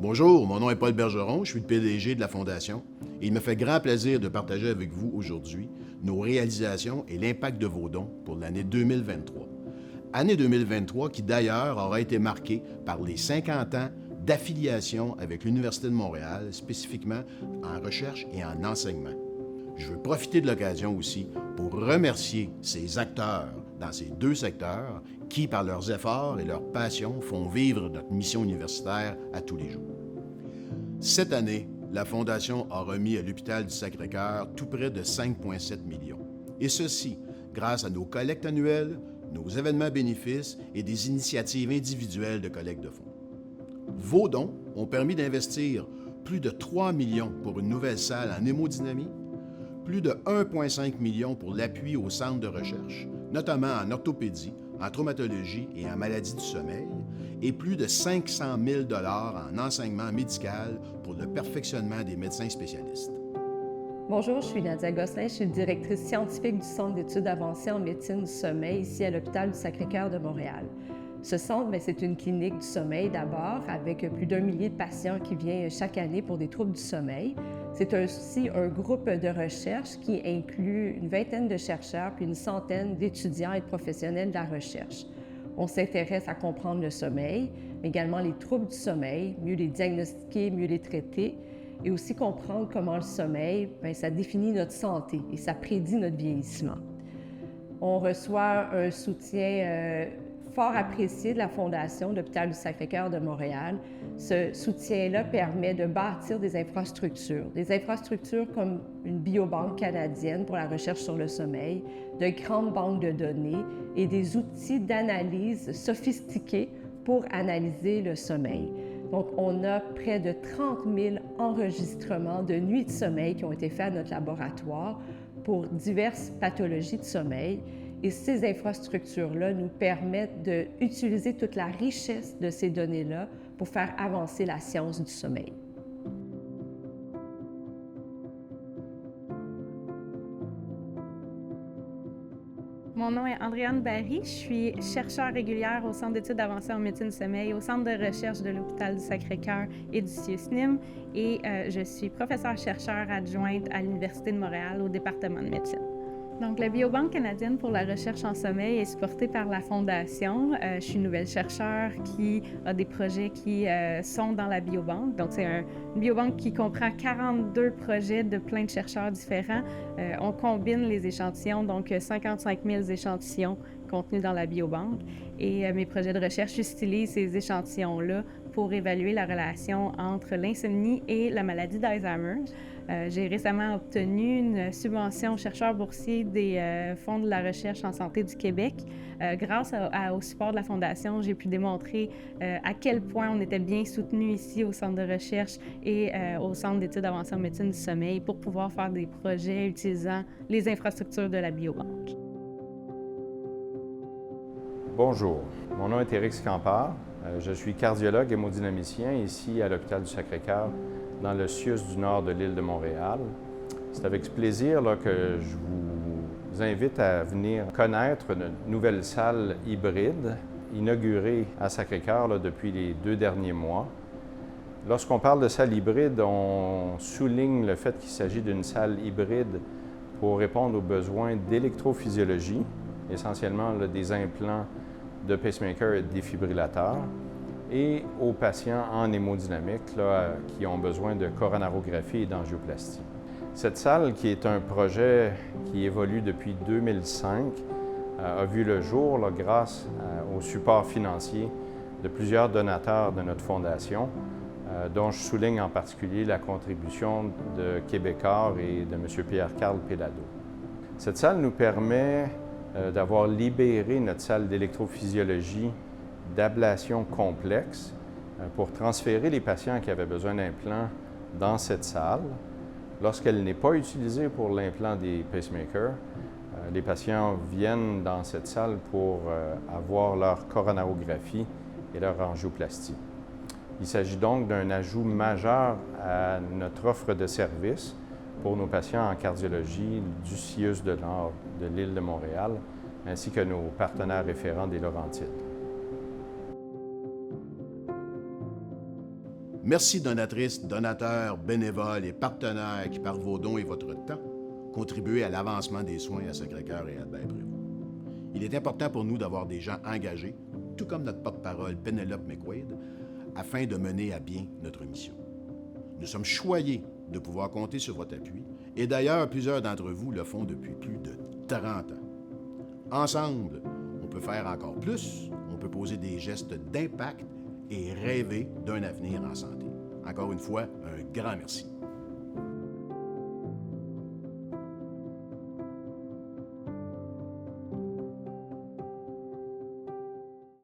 Bonjour, mon nom est Paul Bergeron, je suis le PDG de la Fondation et il me fait grand plaisir de partager avec vous aujourd'hui nos réalisations et l'impact de vos dons pour l'année 2023. Année 2023 qui d'ailleurs aura été marquée par les 50 ans d'affiliation avec l'Université de Montréal, spécifiquement en recherche et en enseignement. Je veux profiter de l'occasion aussi pour remercier ces acteurs dans ces deux secteurs qui, par leurs efforts et leur passion, font vivre notre mission universitaire à tous les jours. Cette année, la Fondation a remis à l'Hôpital du Sacré-Cœur tout près de 5,7 millions. Et ceci grâce à nos collectes annuelles, nos événements bénéfices et des initiatives individuelles de collecte de fonds. Vos dons ont permis d'investir plus de 3 millions pour une nouvelle salle en hémodynamie, plus de 1,5 million pour l'appui au centre de recherche, notamment en orthopédie, en traumatologie et en maladie du sommeil, et plus de 500 000 $ en enseignement médical pour le perfectionnement des médecins spécialistes. Bonjour, je suis Nadia Gosselin, je suis directrice scientifique du Centre d'études avancées en médecine du sommeil ici à l'Hôpital du Sacré-Cœur de Montréal. Ce centre, c'est une clinique du sommeil d'abord, avec plus d'1 millier de patients qui viennent chaque année pour des troubles du sommeil. C'est aussi un groupe de recherche qui inclut une vingtaine de chercheurs puis une centaine d'étudiants et de professionnels de la recherche. On s'intéresse à comprendre le sommeil, mais également les troubles du sommeil, mieux les diagnostiquer, mieux les traiter, et aussi comprendre comment le sommeil, ça définit notre santé et ça prédit notre vieillissement. On reçoit un soutien fort apprécié de la Fondation de l'Hôpital du Sacré-Cœur de Montréal. Ce soutien-là permet de bâtir des infrastructures comme une biobanque canadienne pour la recherche sur le sommeil, de grandes banques de données et des outils d'analyse sophistiqués pour analyser le sommeil. Donc, on a près de 30 000 enregistrements de nuits de sommeil qui ont été faits à notre laboratoire pour diverses pathologies de sommeil. Et ces infrastructures-là nous permettent d'utiliser toute la richesse de ces données-là pour faire avancer la science du sommeil. Mon nom est Andréane Barry, je suis chercheure régulière au Centre d'études avancées en médecine du sommeil, au Centre de recherche de l'Hôpital du Sacré-Cœur et du CIUSNIM, et je suis professeure-chercheur adjointe à l'Université de Montréal au département de médecine. Donc, la Biobanque canadienne pour la recherche en sommeil est supportée par la Fondation. Je suis une nouvelle chercheure qui a des projets qui sont dans la biobanque. Donc, c'est une biobanque qui comprend 42 projets de plein de chercheurs différents. On combine les échantillons, donc 55 000 échantillons contenus dans la biobanque. Et mes projets de recherche utilisent ces échantillons-là pour évaluer la relation entre l'insomnie et la maladie d'Alzheimer. J'ai récemment obtenu une subvention chercheur boursier des Fonds de la recherche en santé du Québec. Grâce au support de la Fondation, j'ai pu démontrer à quel point on était bien soutenu ici au Centre de recherche et au Centre d'études avancées en médecine du sommeil pour pouvoir faire des projets utilisant les infrastructures de la biobanque. Bonjour, mon nom est Éric Scampard. Je suis cardiologue hémodynamicien ici à l'Hôpital du Sacré-Cœur dans le CIUS du nord de l'île de Montréal. C'est avec plaisir que je vous invite à venir connaître une nouvelle salle hybride inaugurée à Sacré-Cœur depuis les 2 derniers mois. Lorsqu'on parle de salle hybride, on souligne le fait qu'il s'agit d'une salle hybride pour répondre aux besoins d'électrophysiologie, essentiellement des implants de pacemaker et de défibrillateurs, et aux patients en hémodynamique qui ont besoin de coronarographie et d'angioplastie. Cette salle, qui est un projet qui évolue depuis 2005, a vu le jour grâce au support financier de plusieurs donateurs de notre fondation, dont je souligne en particulier la contribution de Québecor et de M. Pierre-Carl Pellado. Cette salle nous permet d'avoir libéré notre salle d'électrophysiologie d'ablation complexe pour transférer les patients qui avaient besoin d'implants dans cette salle. Lorsqu'elle n'est pas utilisée pour l'implant des pacemakers, les patients viennent dans cette salle pour avoir leur coronarographie et leur angioplastie. Il s'agit donc d'un ajout majeur à notre offre de services pour nos patients en cardiologie du CIUS de nord de l'île de Montréal, ainsi que nos partenaires référents des Laurentides. Merci donatrices, donateurs, bénévoles et partenaires qui, par vos dons et votre temps, contribuez à l'avancement des soins à Sacré-Cœur et Albert-Prévost. Il est important pour nous d'avoir des gens engagés, tout comme notre porte-parole Penelope McQuaid, afin de mener à bien notre mission. Nous sommes choyés de pouvoir compter sur votre appui, et d'ailleurs, plusieurs d'entre vous le font depuis plus de 30 ans. Ensemble, on peut faire encore plus, on peut poser des gestes d'impact et rêver d'un avenir en santé. Encore une fois, un grand merci.